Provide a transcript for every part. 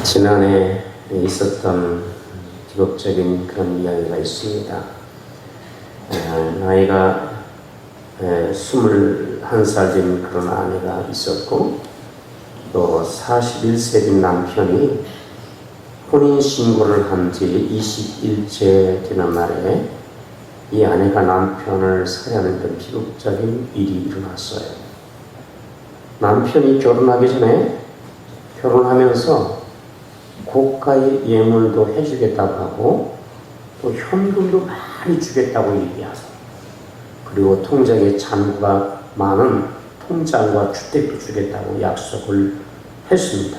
지난해 있었던 기록적인 그런 이야기가 있습니다. 나이가 21살 된 그런 아내가 있었고, 또 41세 된 남편이 혼인신고를 한 지 20일째 되는 날에 이 아내가 남편을 살해하는 그런 비극적인 일이 일어났어요. 남편이 결혼하기 전에 결혼하면서 고가의 예물도 해주겠다고 하고 또 현금도 많이 주겠다고 얘기하서, 그리고 통장에 잔고가 많은 통장과 주택도 주겠다고 약속을 했습니다.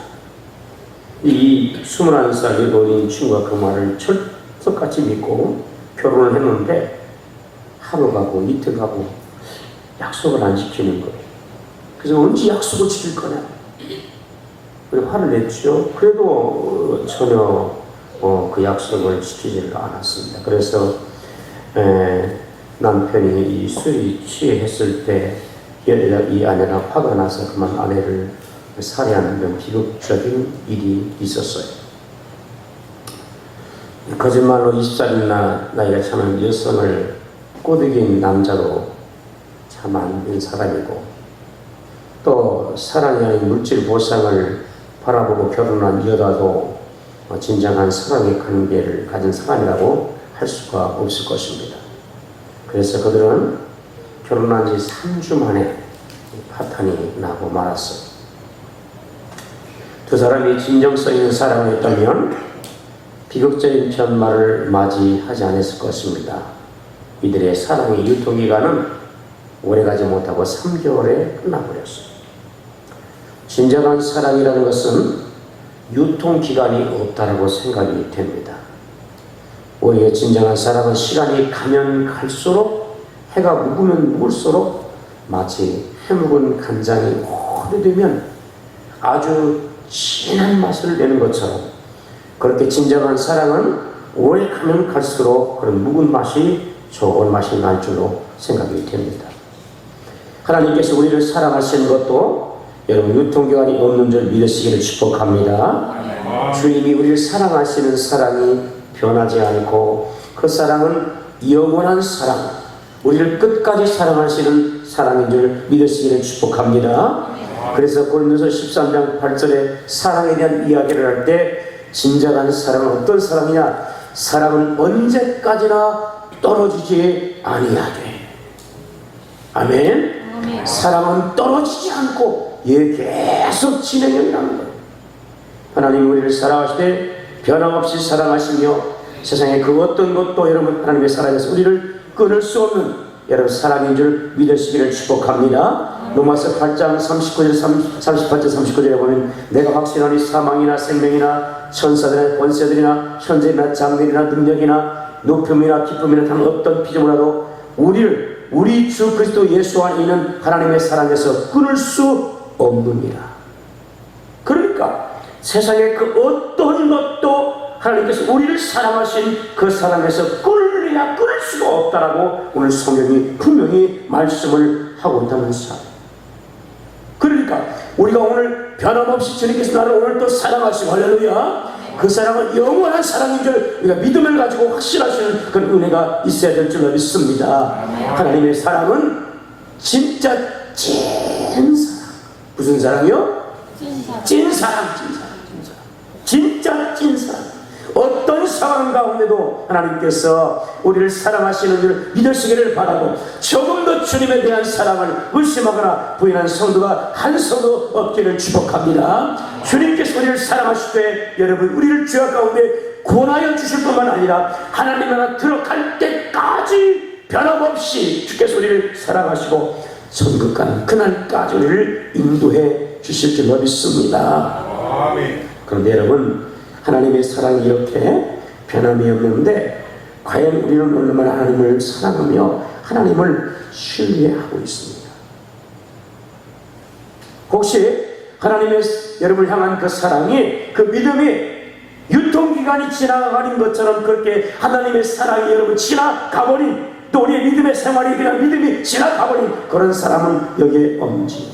이 21살의 노인 친구가 그 말을 철석같이 믿고 결혼을 했는데 하루 가고 이틀 가고 약속을 안 지키는 거예요. 그래서 언제 약속을 지킬 거냐? 그리고 화를 냈죠. 그래도 전혀 그 약속을 지키지를 않았습니다. 그래서 남편이 이 술이 취했을 때 이 아내가 화가 나서 그만 아내를 살해하는 그런 비극적인 일이 있었어요. 거짓말로 20살인 나이가 참은 여성을 꼬드긴 남자로 참 안 된 사람이고, 또 사랑이 아닌 물질 보상을 바라보고 결혼한 여자도 진정한 사랑의 관계를 가진 사람이라고 할 수가 없을 것입니다. 그래서 그들은 결혼한 지 3주 만에 파탄이 나고 말았어요. 두 사람이 진정성 있는 사랑을 했다면 비극적인 변말을 맞이하지 않았을 것입니다. 이들의 사랑의 유통기간은 오래가지 못하고 3개월에 끝나버렸어요. 진정한 사랑이라는 것은 유통기간이 없다라고 생각이 됩니다. 오히려 진정한 사랑은 시간이 가면 갈수록, 해가 묵으면 묵을수록 마치 해묵은 간장이 오래되면 아주 진한 맛을 내는 것처럼, 그렇게 진정한 사랑은 오래 가면 갈수록 그런 묵은 맛이 좋은 맛이 날 줄로 생각이 됩니다. 하나님께서 우리를 사랑하시는 것도 여러분 유통기한이 없는 줄 믿으시기를 축복합니다. 주님이 우리를 사랑하시는 사랑이 변하지 않고 그 사랑은 영원한 사랑, 우리를 끝까지 사랑하시는 사랑인 줄 믿으시기를 축복합니다. 그래서 고린도서 13장 8절에 사랑에 대한 이야기를 할 때 진정한 사랑은 어떤 사랑이냐? 사랑은 언제까지나 떨어지지 아니하되. 아멘. 사랑은 떨어지지 않고 계속 진행형이라는 거예요. 하나님 우리를 사랑하실 때 변함없이 사랑하시며 세상에 그 어떤 것도 여러분 하나님의 사랑에서 우리를 끊을 수 없는 여러분 사랑인 줄 믿으시기를 축복합니다. 로마서 8장 39절 38절 39절에 보면 내가 확신하니 사망이나 생명이나 천사들이나 권세들이나 현재나 장래나 능력이나 높음이나 기쁨이나 다른 어떤 피조물이라도 우리 주 그리스도 예수 안에 있는 하나님의 사랑에서 끊을 수 없느니라. 그러니까 세상의 그 어떤 것도 하나님께서 우리를 사랑하신 그 사랑에서 끊을 수가 없다라고 오늘 성경이 분명히 말씀을 하고 있다는 사람. 그러니까 우리가 오늘 변함없이 주님께서 나를 오늘 또 사랑하시고 할렐루야, 그 사랑은 영원한 사랑인 줄 우리가 믿음을 가지고 확신하시는 그런 은혜가 있어야 될 줄로 믿습니다. 하나님의 사랑은 진짜 찐 사랑. 무슨 사랑이요? 찐 사랑. 진짜 찐 사랑. 어떤 상황 가운데도 하나님께서 우리를 사랑하시는 줄 믿으시기를 바라고, 조금도 주님에 대한 사랑을 의심하거나 부인한 성도가 한 성도 없기를 축복합니다. 주님께서 우리를 사랑하실 때 여러분 우리를 죄악 가운데 구원하여 주실 뿐만 아니라 하나님 나라 들어갈 때까지 변함없이 주께서 우리를 사랑하시고 천국 가는 그날까지 우리를 인도해 주실 줄로 믿습니다. 그런데 여러분 하나님의 사랑이 이렇게 변함이 없는데 과연 우리는 얼마나 하나님을 사랑하며 하나님을 신뢰하고 있습니다. 혹시 하나님의 여러분을 향한 그 사랑이, 그 믿음이 유통기간이 지나가는 것처럼 그렇게 하나님의 사랑이 여러분 지나가버린, 또 우리의 믿음의 생활이 그냥 믿음이 지나가버린 그런 사람은 여기에 없는지.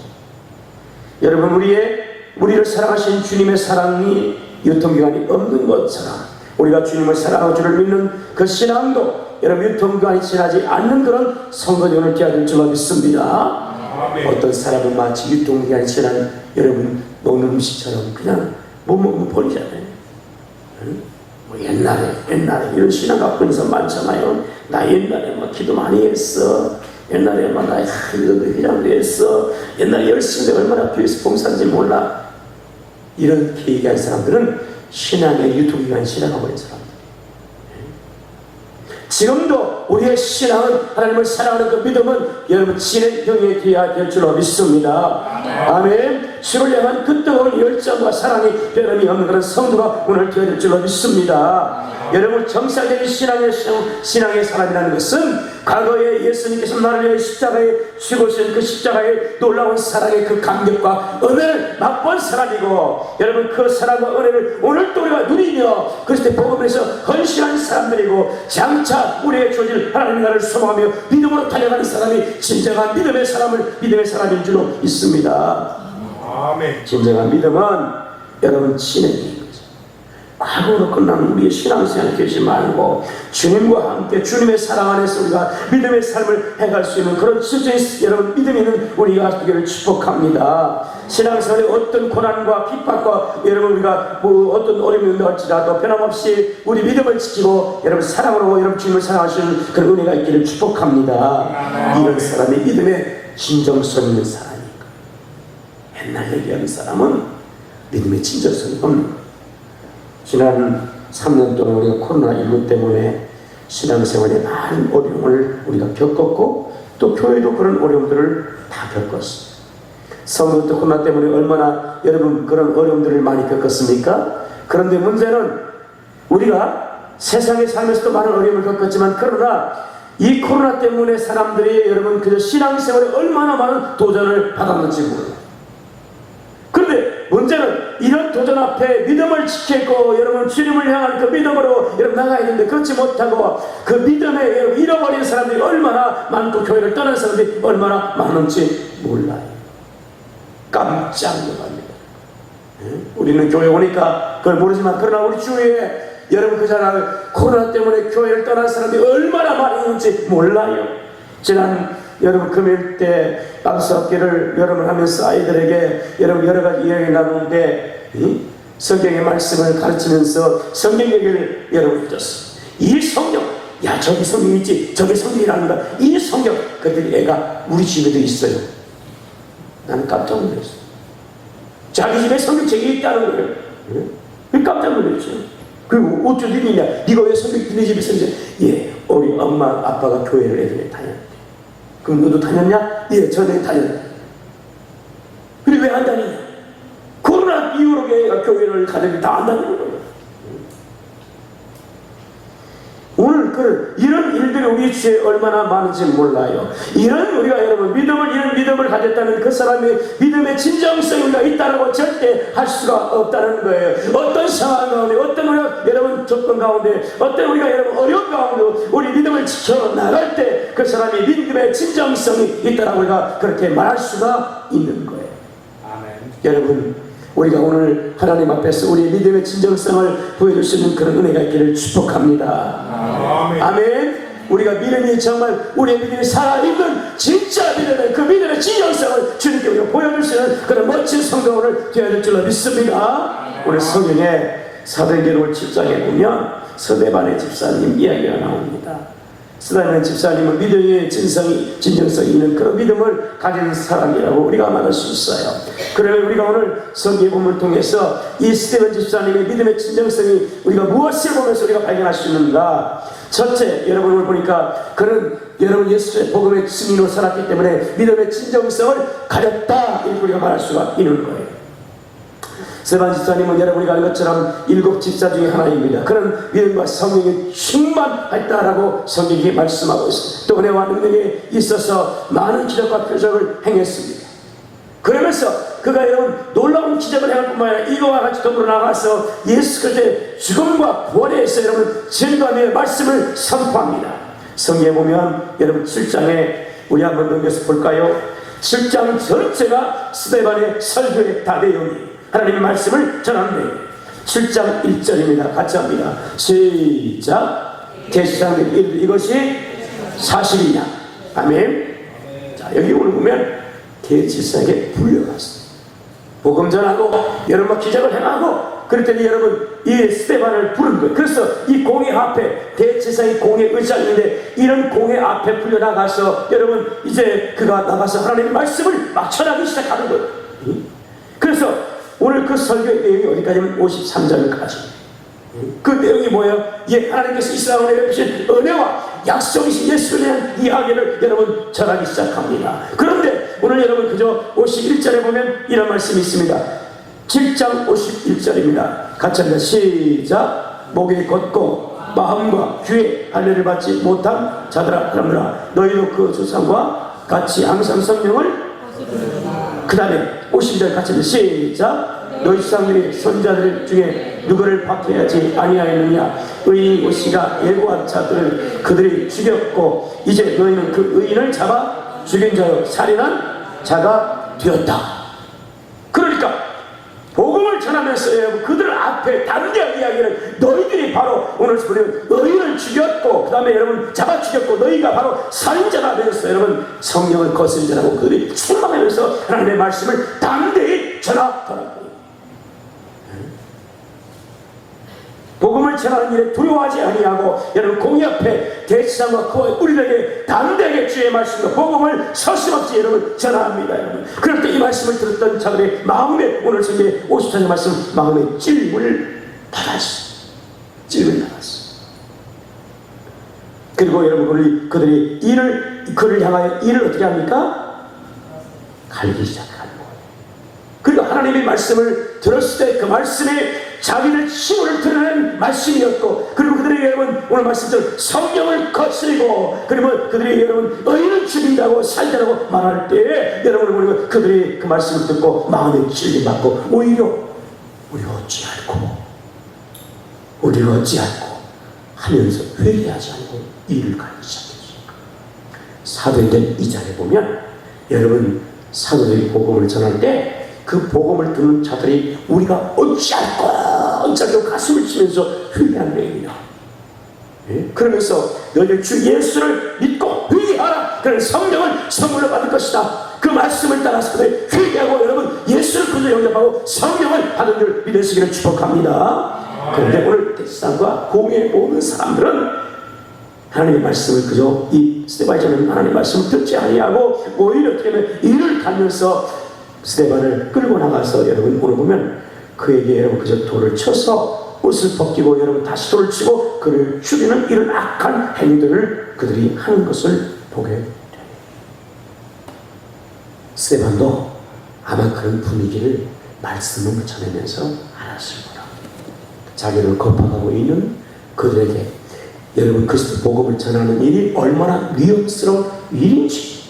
여러분 우리를 사랑하신 주님의 사랑이 유통기한이 없는 것처럼 우리가 주님을 사랑하고 주를 믿는 그 신앙도 여러분 유통기한이 지나지 않는 그런 성도님을 되어야 줄로 믿습니다. 어떤 사람은 마치 유통기한이 지난 여러분 먹는 음식처럼 그냥 못 먹으면 버리잖아요. 뭐 옛날에 이런 신앙 갖고 있는 사람 많잖아요. 나 옛날에 막 기도 많이 했어. 옛날에 막 나 이것도 회장도 했어. 옛날에 열심히 내가 얼마나 교회에서 봉사한지 몰라. 이렇게 얘기한 사람들은 신앙의 유통기간이 지나가버린 사람들. 지금도 우리의 신앙은 하나님을 사랑하는 그 믿음은 여러분 진행형에 되어야 될 줄로 믿습니다. 아멘. 주를 향한 그 뜨거운 열정과 사랑이 변함이 없는 그런 성도가 오늘 되어야 될 줄로 믿습니다. 여러분 정상적인 신앙의 사람이라는 것은 과거에 예수님께서 나를 위해 십자가에 죽으신 그 십자가의 놀라운 사랑의 그 감격과 은혜를 맛본 사람이고 여러분 그 사랑과 은혜를 오늘 또 우리가 누리며 그리스도의 복음에서 헌신한 사람들이고 장차 우리의 조질 하나님 나라를 소망하며 믿음으로 달려가는 사람이 진정한 믿음의 사람인 줄로 믿습니다. 아멘. 진정한 믿음은 여러분 진행인 거죠. 과거로 끝나는 우리의 신앙생활을 계시 말고 주님과 함께 주님의 사랑 안에서 우리가 믿음의 삶을 해갈 수 있는 그런 실제의 여러분 믿음이 있는 우리가 되기를 축복합니다. 신앙생활에 어떤 고난과 핍박과 여러분 우리가 뭐 어떤 어려움이 온다 할지라도 변함없이 우리 믿음을 지키고 여러분 사랑으로 여러분 주님을 사랑하시는 그런 은혜가 있기를 축복합니다. 이런 사람이 믿음의 진정성 있는 사람이니까 옛날 얘기하는 사람은 믿음의 진정성이 없는 거예요. 지난 3년 동안 우리가 코로나19 때문에 신앙생활에 많은 어려움을 우리가 겪었고 또 교회도 그런 어려움들을 다 겪었습니다. 성도도 코로나 때문에 얼마나 여러분 그런 어려움들을 많이 겪었습니까? 그런데 문제는 우리가 세상에 살면서도 많은 어려움을 겪었지만 그러나 이 코로나 때문에 사람들이 여러분 그저 신앙생활에 얼마나 많은 도전을 받았는지 몰라요. 그런데 문제는 이런 도전 앞에 믿음을 지키고 여러분 주님을 향한 그 믿음으로 여러분 나가야 되는데 그렇지 못하고 그 믿음에 여러분 잃어버린 사람들이 얼마나 많고 교회를 떠난 사람들이 얼마나 많은지 몰라요. 깜짝 놀랍니다. 우리는 교회 오니까 그걸 모르지만 그러나 우리 주위에 여러분 그잖아요. 코로나 때문에 교회를 떠난 사람들이 얼마나 많이 있는지 몰라요. 지난 여러분 금요일 때 박수학기를 여러분 하면서 아이들에게 여러분 여러 가지 이야기 나누는데 성경의 말씀을 가르치면서 성경 얘기를 여러분 해줬어요. 이 성경, 야 저기 성경 있지, 저기 성경이랍니다. 이 성경, 그들이 애가 우리 집에도 있어요. 나는 깜짝 놀랐어요. 자기 집에 성경책이 있다는 거예요. 깜짝 놀랐죠. 그리고 어쩐 일이냐, 네가 왜 성경 네 집에 있어? 예, 우리 엄마 아빠가 교회를 애들에 다녔대. 그럼 너도 다녔냐? 예, 저는 다녔다. 근데 왜 안 다니냐? 코로나 이후로 교회를 가족이 다 안 다니는 거예요. 오늘 이런 일들이 우리 주위에 얼마나 많은지 몰라요. 이런 우리가 여러분 이런 믿음을 가졌다는 그 사람의 믿음의 진정성이 우리가 있다고 절대 할 수가 없다는 거예요. 어떤 상황 가운데, 어떤 우리가 여러분 조건 가운데, 어떤 우리가 여러분 어려운 가운데 우리 믿음을 지켜 나갈 때 그 사람이 믿음의 진정성이 있다라고 우리가 그렇게 말할 수가 있는 거예요. 아멘. 여러분 우리가 오늘 하나님 앞에서 우리의 믿음의 진정성을 보여줄 수 있는 그런 은혜가 있기를 축복합니다. 아멘. 아멘. 우리가 믿음이 정말 우리의 믿음이 살아있는 진짜 믿음의 그 믿음의 진정성을 주님께 우리가 보여줄 수 있는 그런 멋진 성도를 되어야 될 줄로 믿습니다. 오늘 성경에 사도행전 7장에 보면 스데반의 집사님 이야기가 나옵니다. 스데반의 집사님은 믿음의 진정성이 있는 그런 믿음을 가진 사람이라고 우리가 말할 수 있어요. 그러면 우리가 오늘 성경 본문을 통해서 이 스데반 집사님의 믿음의 진정성이 우리가 무엇을 보면서 우리가 발견할 수 있는가? 첫째, 여러분을 보니까 그는 여러분 예수의 복음의 증인으로 살았기 때문에 믿음의 진정성을 가졌다 이렇게 우리가 말할 수가 있는 거예요. 스데반 집사님은 여러분이 아는 것처럼 7 집사 중에 하나입니다. 그는 믿음과 성령에 충만했다라고 성경이 말씀하고 있습니다. 또 은혜와 능력에 있어서 많은 기적과 표적을 행했습니다. 그러면서 그가 여러분 놀라운 기적을 행할 뿐만 아니라 이거와 같이 더불어 나가서 예수 그리스도의 죽음과 부활에 대해서 여러분 증거하며 말씀을 선포합니다. 성경에 보면 여러분 7장에 우리 한번 넘겨서 볼까요? 7장 전체가 스데반의 설교의 다 내용이에요. 하나님의 말씀을 전하는 내용. 7장 1절입니다. 같이 합니다. 시작. 대제사장들이 이것이 사실이냐. 아멘. 자, 여기 오늘 보면 대제사장에게 불려갔어요. 복음 전하고 여러분 기적을 행하고 그랬더니 여러분 이 스데반을 부른 거예요. 그래서 이 공회 앞에 대제사장이 공회 의장인데 이런 공회 앞에 불려나가서 여러분 이제 그가 나가서 하나님의 말씀을 막 전하기 시작하는 거예요. 그래서 오늘 그 설교의 내용이 어디까지면 53절까지. 그 내용이 뭐예요? 하나님께서 이스라엘에 베푸신 은혜와 약속이신 예수에 대한 이야기를 여러분 전하기 시작합니다. 그런데 오늘 여러분 그저 51절에 보면 이런 말씀이 있습니다. 7장 51절입니다. 같이 합니다. 시작. 목이 곧고 마음과 귀에 할례를 받지 못한 자들아 그러므라 너희도 그 조상과 같이 항상 성령을 그 다음에 50절 같이 합니다. 시작. 너희 조상들이 선자들 중에 누구를 박해하지 아니하였느냐. 의인 오시가 예고한 자들을 그들이 죽였고 이제 너희는 그 의인을 잡아 죽인 자요 살인한 자가 되었다. 그러니까 복음을 전하면서 여러분 그들 앞에 다른 데 이야기는 너희들이 바로 오늘 보면 의인을 죽였고 그 다음에 여러분 잡아 죽였고 너희가 바로 살인자가 되었어. 여러분 성령을 거스린 자라고 그들이 충만하면서 하나님의 말씀을 담대히 전하더라고요. 복음을 전하는 일에 두려워하지 아니하고 여러분 공의 앞에 대제사장과 그와 우리에게 담대하게 주의 말씀과 복음을 서슴없이 여러분 전합니다. 여러분 그럴 때 이 말씀을 들었던 자들의 마음에 오늘 성경의 54절 말씀 마음에 찔림을 받았어. 찔림을 받았어. 그리고 여러분 그들이 그를 향하여 일을 어떻게 합니까? 갈기 시작하는 거예요. 그리고 하나님의 말씀을 들었을 때 그 말씀에 자기들 힘을 드러낸 말씀이었고 그리고 그들이 여러분 오늘 말씀처럼 성령을 거스리고 그러면 그들이 여러분 의인을 죽인다고 살자라고 말할 때에 여러분 우리가 그들이 그 말씀을 듣고 마음에 찔림받고 오히려 우리가 어찌 않고 하면서 회개하지 않고 일을 가기 시작했죠. 사도행전 2장에 보면 여러분 사도들이 복음을 전할 때 그 복음을 듣는 자들이 우리가 어찌할까 가슴을 치면서 회개하는 내용이다. 그러면서 너희들 주 예수를 믿고 회개하라. 그런 성령을 선물로 받을 것이다. 그 말씀을 따라서 그들 회개하고 여러분 예수를 그저 영접하고 성령을 받은 줄 믿으시기를 축복합니다. 그런데 오늘 대제사장과 공회에 모든 사람들은 하나님의 말씀을 그저 이 스데반처럼 하나님의 말씀을 듣지 아니하고 오히려 어떻게 하면 이를 달면서 스데반을 끌고 나가서 여러분 오늘 보면 그에게 여러분 그저 돌을 쳐서 옷을 벗기고 여러분 다시 돌을 치고 그를 죽이는 이런 악한 행위들을 그들이 하는 것을 보게 돼요. 스데반도 아마 그런 분위기를 말씀을 전하면서 알았을 거라. 자기를 거듭하고 있는 그들에게 여러분 그리스도 복음을 전하는 일이 얼마나 위험스러운 일인지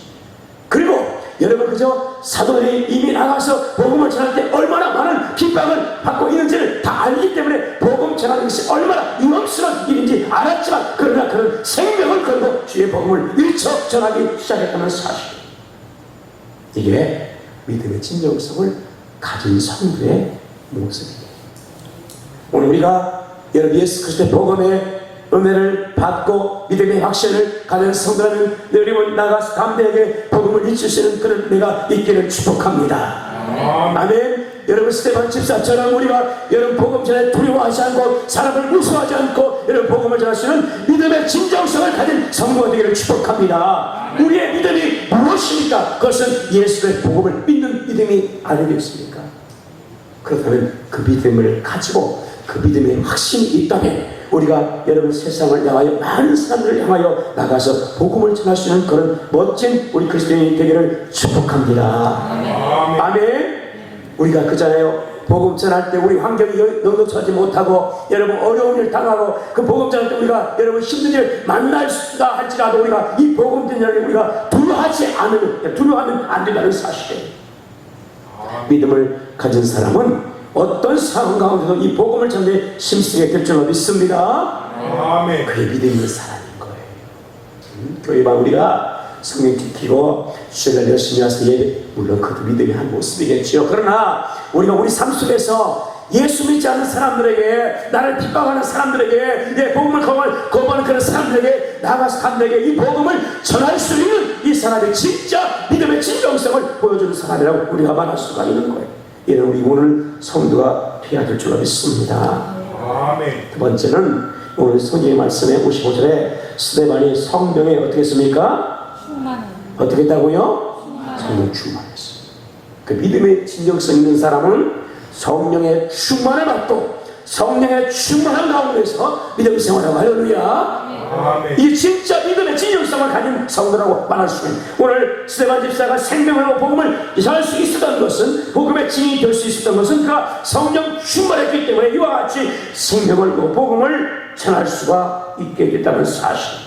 그리고 여러분 그저 사도들이 이미 나가서 복음을 전할 때 얼마나 많은 핍박을 받고 있는지를 다 알기 때문에 복음 전하는 것이 얼마나 위험스러운 일인지 알았지만 그러나 그런 생명을 걸고 주의 복음을 일처 전하기 시작했다는 사실 이게 믿음의 진정성을 가진 성도의 모습이에요. 오늘 우리가 여러분 예수 그리스도의 복음의 은혜를 받고 믿음의 확신을 가진 성도라면 여러분 나가서 담대하게 복음을 잊으시는 그런 은혜가 있기를 축복합니다. 아멘. 여러분 스데반 집사처럼 우리가 여러분 복음 전에 두려워하지 않고 사람을 무서워하지 않고 여러분 복음을 전하시는 믿음의 진정성을 가진 성도가 되기를 축복합니다. 우리의 믿음이 무엇입니까? 그것은 예수의 복음을 믿는 믿음이 아니겠습니까? 그렇다면 그 믿음을 가지고 그 믿음의 확신이 있다면 우리가 여러분 세상을 향하여 많은 사람들을 향하여 나가서 복음을 전할 수 있는 그런 멋진 우리 그리스도인이 되기를 축복합니다. 아멘. 우리가 그잖아요. 복음 전할 때 우리 환경이 넉넉하지 못하고 여러분 어려운 일 당하고 그 복음 전할 때 우리가 여러분 힘든 일 만날 수가 할지라도 우리가 이 복음 전할 때 우리가 두려워하면 안 된다는 사실이에요. 믿음을 가진 사람은 어떤 상황 가운데서 이 복음을 전해 힘쓰게 될 줄로 믿습니다. 아멘. 그의 믿음이 있는 사람인 거예요. 교회만 우리가 성령 지키고 주일날 열심히 와서 예배 물론 그것도 믿음의 한 모습이겠지요. 그러나 우리가 우리 삶 속에서 예수 믿지 않는 사람들에게, 나를 핍박하는 사람들에게, 내 복음을 거부하는 그런 사람들에게, 나가서 사람들에게 이 복음을 전할 수 있는 이 사람의 진짜 믿음의 진정성을 보여주는 사람이라고 우리가 말할 수가 있는 거예요. 이는 우리 오늘 성도가 해야 될 줄로 믿습니다. 아멘. 두 번째는 오늘 성경의 말씀에 55절에 스데반이 성령에 어떻게 했습니까? 어떻게 했다고요? 성령 충만했어요. 그 믿음의 진정성 있는 사람은 성령의 충만을 받고 성령의 충만한 가운데서 믿음의 생활을 할렐루야. 아멘. 이 진짜 믿음의 진정성을 가진 성도라고 말할 수 있는, 오늘 스데반 집사가 생명으로 복음을 전할 수 있었던 것은, 복음의 증인이 될 수 있었던 것은 그가 성령 충만했기 때문에 이와 같이 생명을 복음을 전할 수가 있게 됐다는 사실.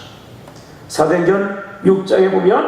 사도행전 6장에 보면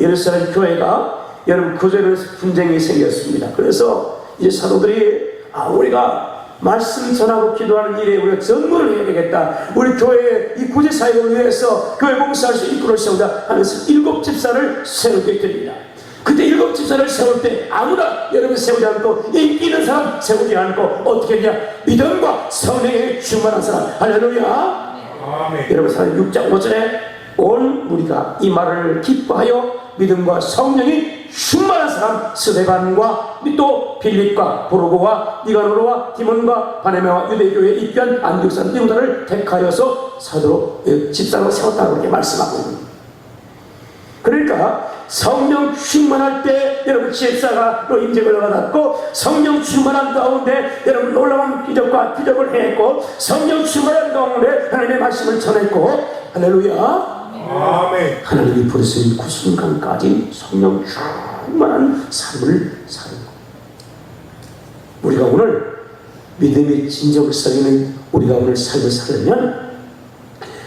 예루살렘 교회가 여러분 그전에 분쟁이 생겼습니다. 그래서 이제 사도들이 우리가 말씀 전하고 기도하는 일에 우리가 전문을 해야 되겠다. 우리 교회의 이 구제 사역을 위해서 교회 봉사할 수 이끌어 세우자 하면서 7 집사를 세우게 됩니다. 그때 7 집사를 세울 때 아무나 여러분 세우지 않고 인기 있는 사람 세우지 않고 어떻게 했냐? 믿음과 성령에 충만한 사람. 할렐루야. 아멘. 여러분 사도행 6장 5절에 온 우리가 이 말을 기뻐하여 믿음과 성령이 충만한 사람 스데반과 또 빌립과 보로고와 니가노르와 디몬과 바네메와 유대교회에 입교한 안디옥 유다를 택하여서 사도로 집사로 세웠다고 이렇게 말씀하고 있는 거예요. 그러니까 성령 충만할 때 여러분 집사가로 임재를 받았고, 성령 충만한 가운데 여러분 놀라운 기적과 기적을 했고, 성령 충만한 가운데 하나님의 말씀을 전했고, 할렐루야. 아멘. 하나님이 부르신 그 순간까지 성령 충만한 삶을 사는 것. 우리가 오늘 믿음의 진정성 있는 우리가 오늘 삶을 살려면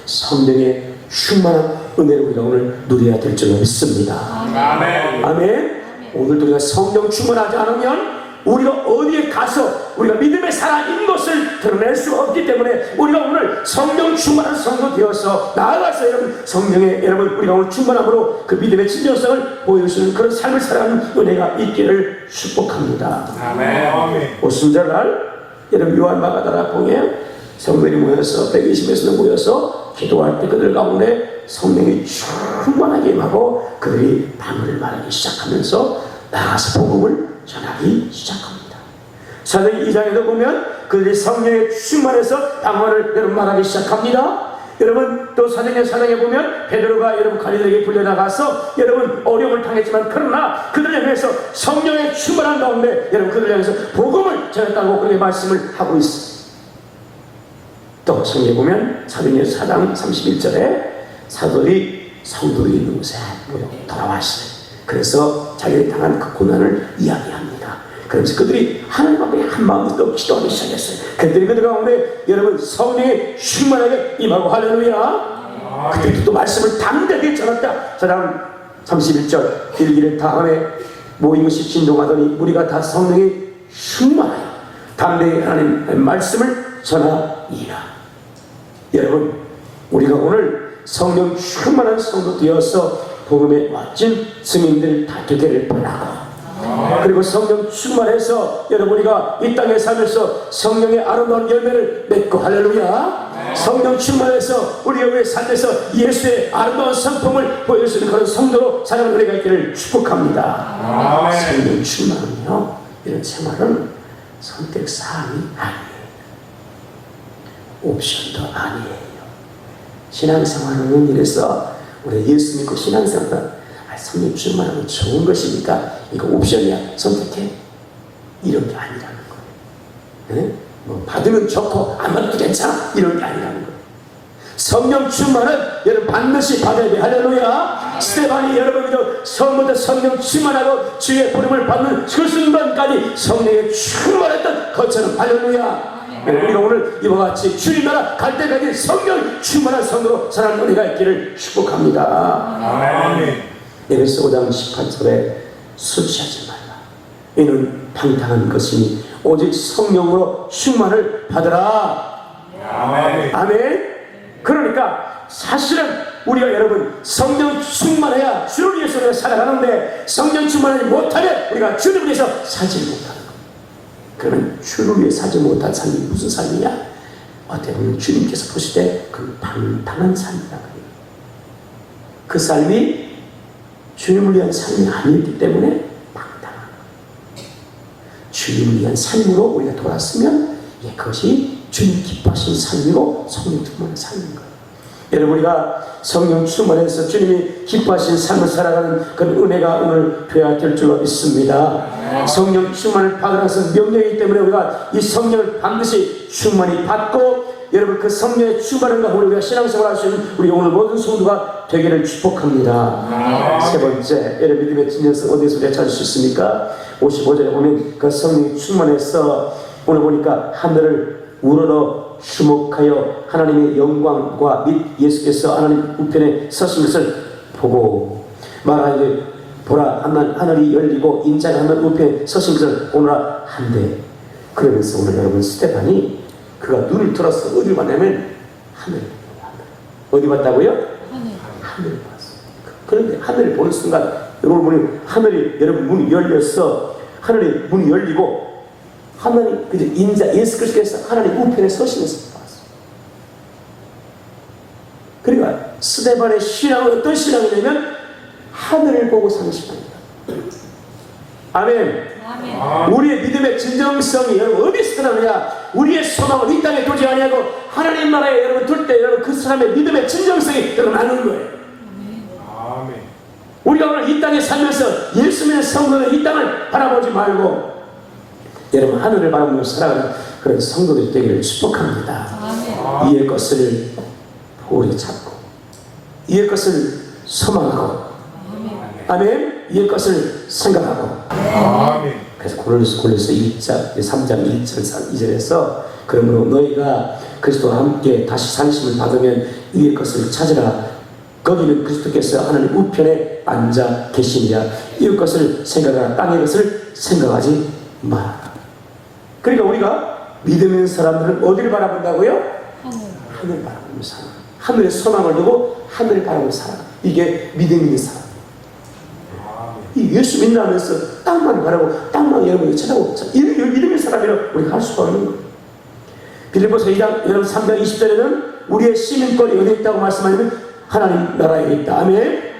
성령의 충만한 은혜를 우리가 오늘 누려야 될 줄로 믿습니다. 아멘. 아멘. 오늘도 우리가 성령 충만하지 않으면 우리가 어디에 가서 우리가 믿음의 사람인 것을 드러낼 수가 없기 때문에 우리가 오늘 성령 충만한 성도 되어서 나아가서 여러분 성령의 여러분 우리가 오늘 충만함으로 그 믿음의 진정성을 보여주시는 그런 삶을 살아가는 은혜가 있기를 축복합니다. 아멘. 오순절날 여러분 요한 마가다라 봉에 성도들이 모여서 120명에서 모여서 기도할 때 그들 가운데 성령이 충만하게 임하고 그들이 방언을 말하기 시작하면서 나가서 복음을 전하기 시작합니다. 사도행 2장에도 보면 그들이 성령에 충만해서 방언을 여러분 말하기 시작합니다. 여러분 또 사도행 4장에 보면 베드로가 여러분 갈릴리에 불려나가서 여러분 어려움을 당했지만 그러나 그들을 향해서 성령에 충만한 가운데 여러분 그들을 향해서 복음을 전했다고 그렇게 말씀을 하고 있습니다. 또 성경에 보면 사도행 4장 31절에 사도들이 성도들이 있는 곳에 돌아왔어요. 그래서 자기들이 당한 그 고난을 이야기합니다. 그러면서 그들이 하나님 앞에 한 마음으로 또 기도하기 시작했어요. 그들이 그들 가운데 여러분 성령이 충만하게 임하고 할렐루야. 그때 또 말씀을 담대하게 전했다. 사장 31절 일기를 다음에 모인 것이 진동하더니 우리가 다 성령이 충만하여 담대히 하나님 말씀을 전하니라. 여러분 우리가 오늘 성령 충만한 성도 되어서 복음의 멋진 증인들 다 되기를 바라고, 그리고 성령 충만해서 여러분 우리가 이 땅에 살면서 성령의 아름다운 열매를 맺고 할렐루야. 성령 충만해서 우리가 우리의 삶에서 예수의 아름다운 성품을 보여주는 그런 성도로 살아가는 우리가 있기를 축복합니다. 성령 충만은요 이런 생활은 선택사항이 아니에요. 옵션도 아니에요. 신앙생활은 이래서 우리 예수 믿고 신앙생활은 성령 충만하면 좋은 것이니까 이거 옵션이야 선택해 이런 게 아니라는 거예요. 네? 뭐 받으면 좋고 안 받아도 괜찮아 이런 게 아니라는 거예요. 성령 충만은 여러분 반드시 받아야 돼. 할렐루야. 스데반이 여러분도 처음부터 성령 충만하고 주의 부름을 받는 그 순간까지 성령에 충만했던 것처럼 할렐루야. 우리가 오늘 이와 같이 주님 나라 갈 때까지 성령 충만한 성도로 살아가는 은혜가 있기를 축복합니다. 아멘. 에베소 5장 18절에 술 취하지 말라. 이는 방탕한 것이니 오직 성령으로 충만을 받으라. 아멘. 아멘. 그러니까 사실은 우리가 여러분 성령 충만해야 주를 위해서 우리가 살아가는데 성령 충만하지 못하면 우리가 주를 위해서 살지 못하는 거예요. 그러면 주를 위해 살지 못한 삶이 무슨 삶이냐? 어떻게 보면 주님께서 보실 때 그 방탕한 삶이라고 해요. 그 삶이 주님을 위한 삶이 아니었기 때문에 방탕한 거예요. 주님을 위한 삶으로 우리가 돌았으면 그것이 주님 기뻐하신 삶이고 성령 충만한 삶인 거예요. 여러분, 우리가 성령 충만해서 주님이 기뻐하신 삶을 살아가는 그런 은혜가 오늘 되어야 될 줄로 믿습니다. 성령 충만을 받으라는 명령이기 때문에 우리가 이 성령을 반드시 충만히 받고, 여러분 그 성령의 충만한 가운데 우리가 신앙생활 할 수 있는 우리 오늘 모든 성도가 되기를 축복합니다. 세 번째, 여러분 믿음의 진정성 어디에서 우리가 찾을 수 있습니까? 55절에 보면 그 성령이 충만해서 오늘 보니까 하늘을 우러러 주목하여 하나님의 영광과 및 예수께서 하나님 우편에 서신 것을 보고 말하되 보라 하늘이 열리고 인자가 하늘 우편에 서신 것을 보노라 한데, 그러면서 오늘 여러분 스데반이 그가 눈을 들어서 어디를 봤냐면 하늘. 어디 봤다고요? 하늘을 봤어요. 그런데 하늘을 보는 순간 여러분 보니 하늘이 여러분 문이 열렸어. 하늘이 문이 열리고 하나님 그저 인자 예수 그리스도께서 하나님 우편에 서시면서 봤어요. 그러니까 스데반의 신앙은 어떤 신앙이냐면 하늘을 보고 사는 신앙입니다. 아멘. 우리의 믿음의 진정성이 여러분 어디서 나느냐? 우리의 소망을 이 땅에 두지 아니하고 하나님 나라에 여러분 둘 때 여러분 그 사람의 믿음의 진정성이 여러분 나는 거예요. 아멘. 우리가 오늘 이 땅에 살면서 예수 믿는 성도는 이 땅을 바라보지 말고 여러분 하늘을 바라보며 살아가는 그런 성도들이 되기를 축복합니다. 이의 것을 오래 찾고 이의 것을 소망하고 아멘. 이의 것을 생각하고 아멘. 그래서 고린도서 3장 1절 2절에서 그러므로 너희가 그리스도와 함께 다시 산심을 받으면 위의 것을 찾으라. 거기는 그리스도께서 하나님 우편에 앉아 계시니라. 이의 것을 생각하라. 땅의 것을 생각하지 마라. 그러니까 우리가 믿음 있는 사람들은 어디를 바라본다고요? 하늘 바라보며 살아. 하늘에 소망을 두고 하늘을 바라보며 살아. 이게 믿음 있는 사람. 이 예수 믿는다면서 땅만 바라고 땅만 여러분이 찾아오고 이런 믿음의 사람이라 우리가 할 수가 없는 거예요. 빌립보서 2장 여러분 3장 20절에는 우리의 시민권이 어디 있다고 말씀하냐면 하나님 나라에 있다. 아멘.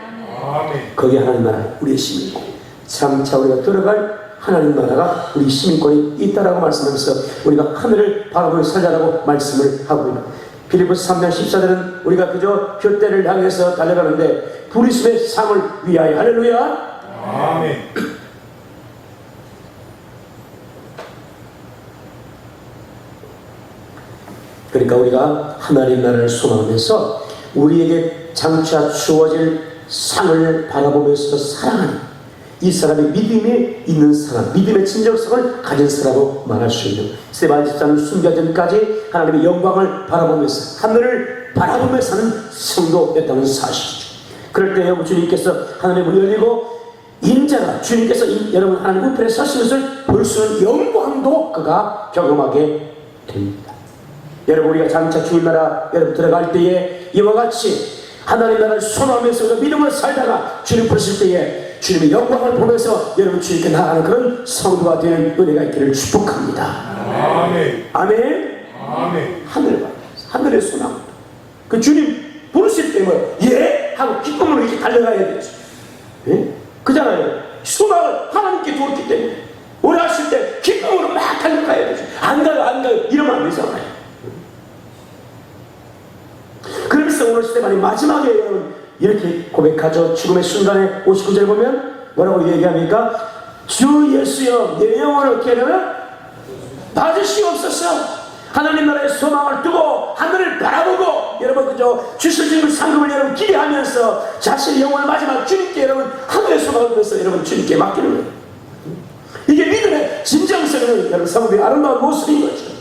거기 하나님 나라에 우리의 시민권, 장차 우리가 들어갈 하나님 나라가 우리 시민권이 있다라고 말씀하면서 우리가 하늘을 바라보며 살자라고 말씀을 하고 있는 빌립보서 3장 14절은 우리가 그저 표대를 향해서 달려가는데 부르심의 상을 위하여 할렐루야. 아멘. 그러니까 우리가 하나님 나라를 소망하면서 우리에게 장차 주어질 상을 바라보면서 살아가는 이 사람이 믿음이 있는 사람, 믿음의 진정성을 가진 사람으로 말할 수 있는 스데반 집사는 순교 전까지 하나님의 영광을 바라보면서 하늘을 바라보며 사는 성도였다는 사실이죠. 그럴 때 여러분 주님께서 하늘의 문이 열리고 인자가 주님께서 여러분 하나님 우편에 서신 것을 볼 수 있는 영광도 그가 경험하게 됩니다. 여러분 우리가 장차 주님 나라 여러분 들어갈 때에 이와 같이 하나님 나라를 소망하면서 믿음을 살다가 주님 보실 때에 주님의 영광을 보면서 여러분 주님께 나아가는 그런 성도가 되는 은혜가 있기를 축복합니다. 아멘. 아멘. 아멘. 하늘의 소망. 그 주님 부르실 때면 예 하고 기쁨으로 이렇게 달려가야 되죠. 예? 그잖아요. 소망을 하나님께 두었기 때문에 오래 하실 때 기쁨으로 막 달려가야 되죠. 안 가요 이러면 안 되잖아요. 그러면서 오늘 스데반이 마지막에 여러분 이렇게 고백하죠. 죽음의 순간에 59절 보면 뭐라고 얘기합니까? 주 예수여 내 영혼을 깨려면 받으시옵소서. 하나님 나라의 소망을 두고 하늘을 바라보고 여러분 그저 주실 주님의 상급을 여러분 기대하면서 자신의 영혼을 마지막 주님께 여러분 하늘의 소망을 두면서 여러분 주님께 맡기는 거예요. 이게 믿음의 진정성은 여러분 성도의 아름다운 모습인 거죠.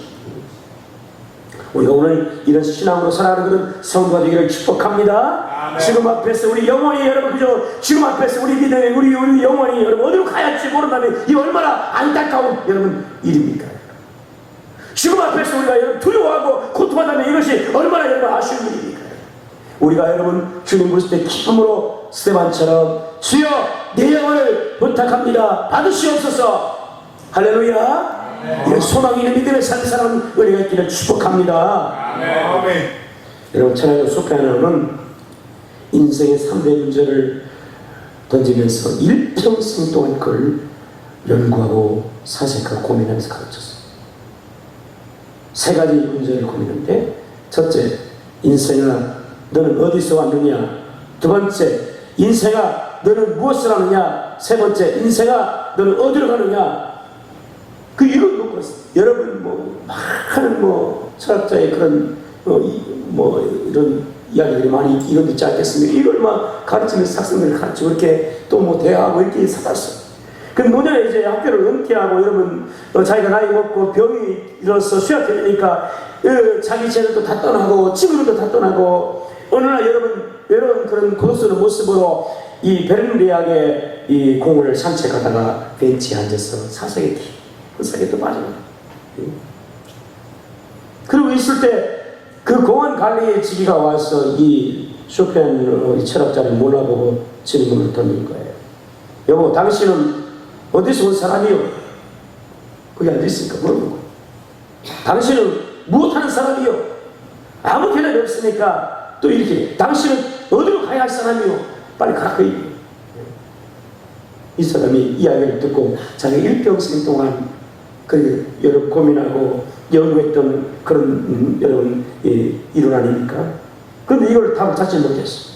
우리가 오늘 이런 신앙으로 살아가는 그런 성도가 되기를 축복합니다. 아멘. 지금 앞에서 우리 영혼이 여러분 그저 지금 앞에서 우리 믿음의 우리 영혼이 여러분 어디로 가야 할지 모른다면 이 얼마나 안타까운 여러분 일입니까? 지금 앞에서 우리가 여러분 두려워하고 고통한다면 이것이 얼마나 여러분 아쉬운 일입니까? 우리가 여러분 주님 보실 때 기쁨으로 스데반처럼 주여 내 영혼을 부탁합니다 받으시옵소서. 할렐루야. 이런 소망이 있는 믿음의 사는 사람은 은혜가 있기를 축복합니다. 아멘. 여러분, 천하교 소피아노는 인생의 3대 문제를 던지면서 일평생 동안 그걸 연구하고 사색하고 고민하면서 가르쳤어요. 3가지 문제를 고민하는데, 첫째, 인생아 너는 어디서 왔느냐? 두 번째, 인생아 너는 무엇을 하느냐? 세 번째, 인생아 너는 어디로 가느냐? 이걸 놓고 여러분 많은 철학자의 그런 이런 이야기들이 많이 이런 있지 않겠습니까? 이걸 막 가르치면서 학생들을 가르치고 이렇게 또 대화하고 이렇게 살았어. 그 노년에 이제 학교를 은퇴하고 여러분 자기가 나이 먹고 병이 일어서 수약되니까 자기 재능도 다 떠나고 친구들도 다 떠나고 어느 날 여러분 그런 고독스러운 모습으로 이 베를린 대학의 이 공원을 산책하다가 벤치에 앉아서 사색에 또 빠져요. 그러고 있을 때 그 공원 관리의 지기가 와서 이 쇼펜 철학자를 몰아보고 질문을 던진 거예요. 여보, 당신은 어디서 온 사람이요? 거기 앉아있으니까 물어보는 거예요. 당신은 무엇하는 사람이요? 아무 대답이 없으니까 또 이렇게, 당신은 어디로 가야 할 사람이요? 빨리 가라 그 얘기예요. 이 사람이 이야기를 듣고 자기 일평생 동안 여러분 고민하고 연구했던 그런 여러분 이론 아닙니까? 그런데 이걸 답을 찾지 못했어.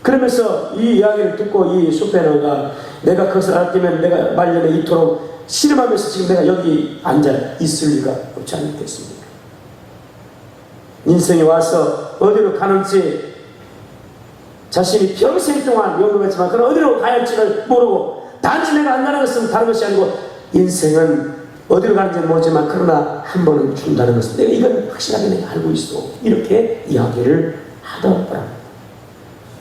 그러면서 이 이야기를 듣고 이 쇼펜허가 내가 그것을 알았다면 내가 말년에 이토록 씨름하면서 지금 내가 여기 앉아 있을 리가 없지 않겠습니까? 인생에 와서 어디로 가는지 자신이 평생 동안 연구했지만 그럼 어디로 가야 할지를 모르고 단지 내가 안다는 것은 다른 것이 아니고 인생은 어디로 가는지는 모르지만 그러나 한 번은 준다는 것은 내가 이건 확실하게 내가 알고 있어. 이렇게 이야기를 하더라.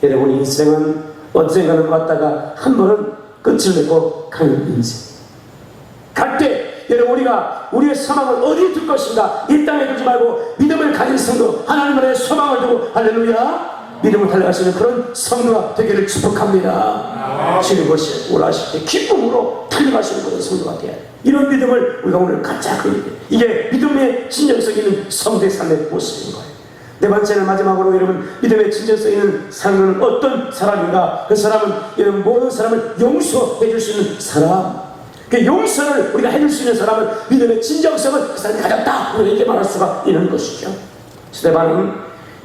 여러분, 인생은 언젠가는 왔다가 한 번은 끝을 맺고 가는 인생. 갈 때 여러분 우리의 소망을 어디에 둘 것인가? 이 땅에 두지 말고 믿음을 가진 성도, 하나님 나라의 소망을 두고 할렐루야 믿음을 달려가시는 그런 성도가 되기를 축복합니다. 주님 것이 올라가실 때 기쁨으로 달려가시는 그런 성도가 되어야 돼. 이런 믿음을 우리가 오늘 갖자. 이게 믿음의 진정성 있는 성도의 삶의 모습인 거예요. 네 번째는 마지막으로 여러분, 믿음의 진정성 있는 삶은 어떤 사람인가? 그 사람은 여러분 모든 사람을 용서해 줄 수 있는 사람. 그 용서를 우리가 해줄 수 있는 사람은 믿음의 진정성을 그 사람이 가졌다. 우리가 이렇게 말할 수가 있는 것이죠. 스데반은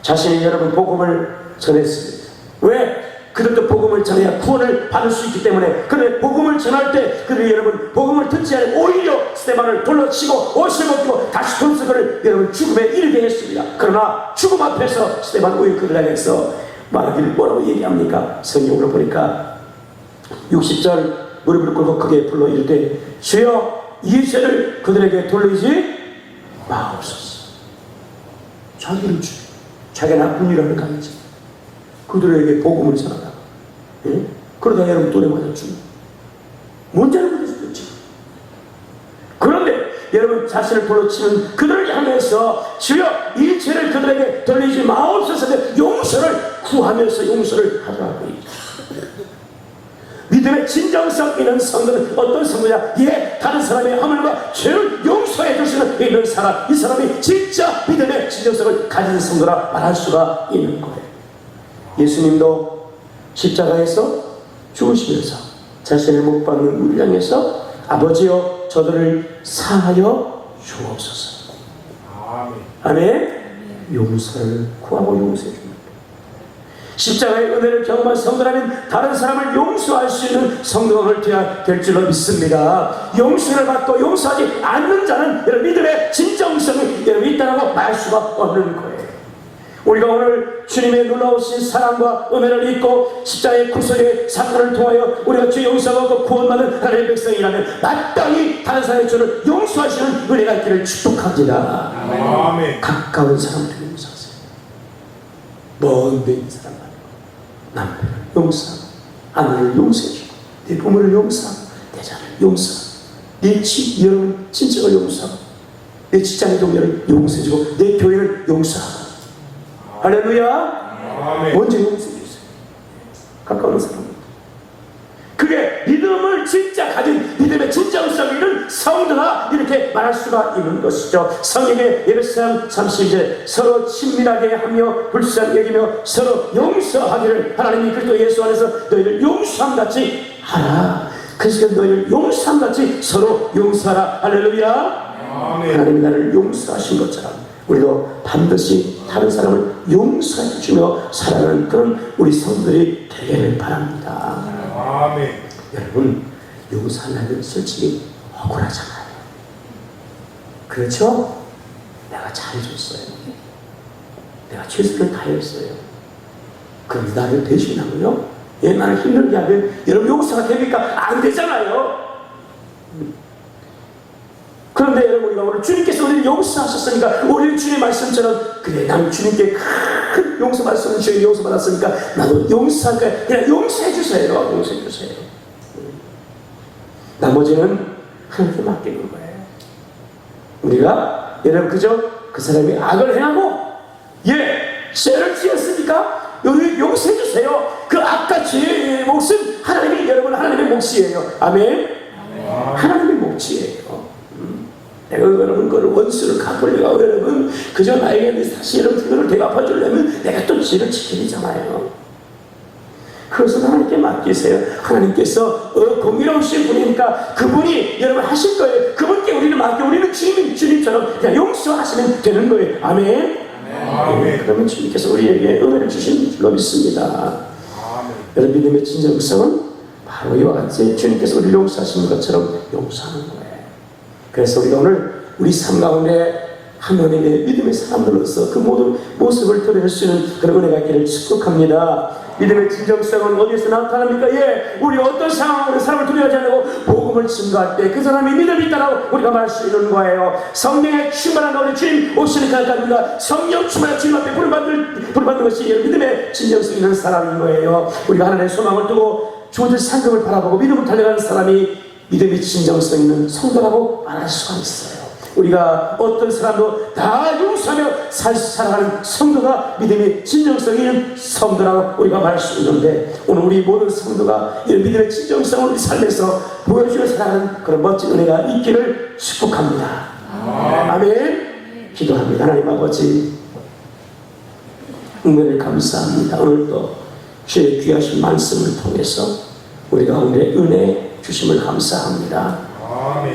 자신이 여러분 복음을 전했습니다. 왜? 그들도 복음을 전해야 구원을 받을 수 있기 때문에. 그런데 복음을 전할 때 그들이 여러분 복음을 듣지 않고 오히려 스데반을 돌려치고 옷을 벗기고 다시 돈서 그를 여러분 죽음에 이르게 했습니다. 그러나 죽음 앞에서 스데반 오히려 그를 향해서 말하기를 뭐라고 얘기합니까? 성경으로 보니까 60절 무릎을 꿇고 크게 불러 이르되 주여 이 죄를 그들에게 돌리지 마옵소서. 자기를 자기가 나쁜 일을 하는 가지 그들에게 복음을 전하다. 예? 그러다 여러분 또래 맞아 죽는 문제는 그럴 수도 있지. 그런데 여러분 자신을 불러 치는 그들을 향해서 주여 이 죄를 그들에게 돌리지 마옵소서. 용서를 구하면서 용서를 하더라고요. 믿음의 진정성 있는 성도는 어떤 성도냐? 다른 사람의 허물과 죄를 용서해 주시는 있는 사람. 이 사람이 진짜 믿음의 진정성을 가진 성도라 말할 수가 있는 거예요. 예수님도 십자가에서 죽으시면서 자신을 못 박는 우리를 향해서 아버지여 저들을 사하여 주옵소서. 아멘. 용서를 구하고 용서해 줍니다. 십자가의 은혜를 경험한 성도라면 다른 사람을 용서할 수 있는 성도가 될 줄로 믿습니다. 용서를 받고 용서하지 않는 자는 여러분 믿음의 진정성이 여러분 있다고 말할 수가 없는 거예요. 우리가 오늘 주님의 놀라우신 사랑과 은혜를 잊고 십자가의 구속의 사건을 통하여 우리가 주 용서하고 구원받은 하나님의 백성이라면 마땅히 다른 사람의 죄를 용서하시는 은혜가 있기를 축복합니다. 아멘. 가까운 사람들 용서하세요. 먼 데 있는 사람 말고 남편을 용서하고 아내를 용서해주고 내 부모를 용서하고 내 자녀를 용서하고 내 여러분 친척을 용서하고 내 직장의 동료를 용서해주고 내 교회를 용서하고 할렐루야. 먼저 용서해 주세요. 가까운 사람. 그게 믿음을 진짜 가진 믿음의 진정성 있는 성도가 이렇게 말할 수가 있는 것이죠. 성경의 에베소서 32절 서로 친밀하게 하며 불쌍히 여기며 서로 용서하기를 하나님이 그리스도 예수 안에서 너희를 용서함같이 하라. 그래서 너희를 용서함같이 서로 용서하라. 할렐루야. 아멘. 하나님이 나를 용서하신 것처럼 우리도 반드시 다른 사람을 용서해 주며 살아가는 그런 우리 성도들이 되기를 바랍니다. 아멘. 여러분, 용서하려면 솔직히 억울하잖아요. 그렇죠? 내가 잘해줬어요. 내가 최선을 다했어요. 그럼 나를 대신하고요? 나를 힘들게 하면 여러분 용서가 됩니까? 안 되잖아요. 그런데 여러분, 우리가 오늘 주님께서 우리를 용서하셨으니까 우리는 주님의 말씀처럼 그래, 나는 주님께 큰 용서 말씀을 주님 용서 받았으니까 나도 용서할 거야. 그냥 용서해 주세요. 용서해 주세요. 나머지는 하나님께 맡기는 거예요. 우리가 여러분 그저 그 사람이 악을 행하고 죄를 지었으니까 우리 용서해 주세요. 그 악과 죄의 몫은 하나님의 몫이에요. 아멘. 하나님의 몫이에요. 내가 여러분 그걸 원수를 갚으려고 여러분 그저 나에게 다시 여러분 그거를 대갚아주려면 내가 또 죄를 지키잖아요. 그것은 하나님께 맡기세요. 하나님께서 공의로우신 분이니까 그분이 여러분 하실 거예요. 그분께 우리를 맡겨 우리는 주님처럼 그냥 용서하시면 되는 거예요. 아멘. 아멘. 그러면 주님께서 우리에게 은혜를 주신 줄로 믿습니다. 아멘. 여러분 믿음의 진정성은 바로 이와 같이 주님께서 우리를 용서하시는 것처럼 용서하는 거예요. 그래서 우리가 오늘 우리 삶 가운데 하나님의 믿음의 사람들로서 그 모든 모습을 드러낼 수 있는 그런 은혜가 있기를 축복합니다. 믿음의 진정성은 어디에서 나타납니까? 우리 어떤 상황으로 사람을 두려워하지 않고 복음을 증거할 때 그 사람이 믿음이 있다고 우리가 말할 수 있는 거예요. 성령의 충만한 가운데 주님 오시니까 우리가 성령 충만한 주님 앞에 부름받는 것이 믿음의 진정성 있는 사람인 거예요. 우리가 하나님의 소망을 두고 주어질 상급을 바라보고 믿음을 달려가는 사람이 믿음의 진정성 있는 성도라고 말할 수가 있어요. 우리가 어떤 사람도 다 용서하며 살아가는 성도가 믿음의 진정성 있는 성도라고 우리가 말할 수 있는데, 오늘 우리 모든 성도가 이런 믿음의 진정성을 우리 삶에서 보여주며 살아가는 그런 멋진 은혜가 있기를 축복합니다. 아멘. 기도합니다. 하나님 아버지, 은혜를 감사합니다. 오늘도 주의 귀하신 말씀을 통해서 우리 가운데 은혜 주심을 감사합니다.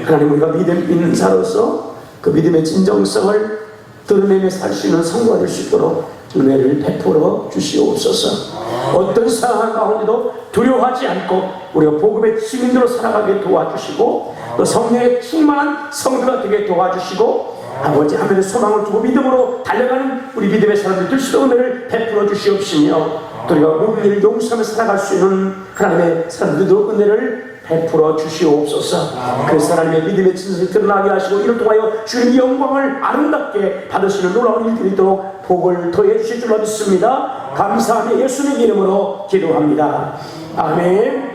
하나님, 우리가 믿음 있는 자로서 그 믿음의 진정성을 드러내며 살 수 있는 성도가 될 수 있도록 은혜를 베풀어 주시옵소서. 어떤 상황 가운데도 두려워하지 않고 우리가 복음의 시민으로 살아가게 도와주시고, 또 성령의 충만한 성도가 되게 도와주시고, 아버지 하늘의 소망을 두고 믿음으로 달려가는 우리 믿음의 사람들 될 수 있는 은혜를 베풀어 주시옵시며, 또 우리가 모든 일을 용서하며 살아갈 수 있는 하나님의 사람들도 은혜를 베풀어 주시옵소서. 그래서 하나님의 믿음의 진실이 드러나게 하시고 이를 통하여 주님의 영광을 아름답게 받으시는 놀라운 일들이 있도록 복을 더해 주실 줄로 믿습니다. 감사하며 예수님의 이름으로 기도합니다. 아멘.